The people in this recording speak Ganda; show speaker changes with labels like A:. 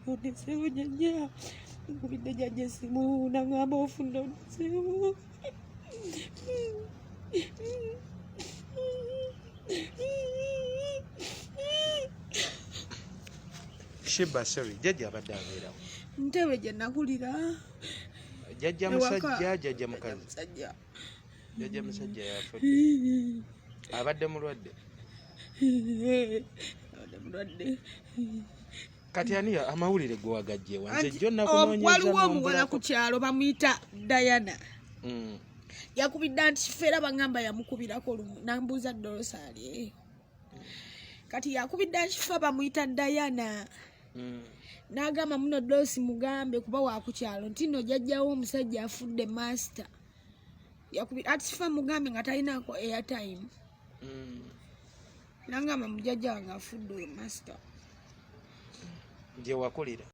A: Oneseewo jjajja nkubidde jjajja essimu nangamba ofunda oneseewo.
B: Sheba, sorry, jjajja abadde abeerawo.
A: Ntebe gye nakulira.
B: Jjajja musajja, jjajja mukazi. Jjajja musajja yafudde. Abadde mulwadde. Kati ani amawulire gwe wagajjewa? Nze jjo nakunoonyeza.
A: Waliwo omuwala ku kyalo bamuyita Diana. Yakubidde antikifeera bangamba yamukubirako lumu nambuuza Dolosaali. Kati yakubidde antikifa bamuyita Diana. N'agamba muno Dolosi mugambe kuba wa ku kyalo nti nno jjajjawo omusajja afudde master. Yakubidde antikifa mugambe nga talinaako airtime. N'agamba mujjajja wange afudde oyo master.
B: Gye wakulira.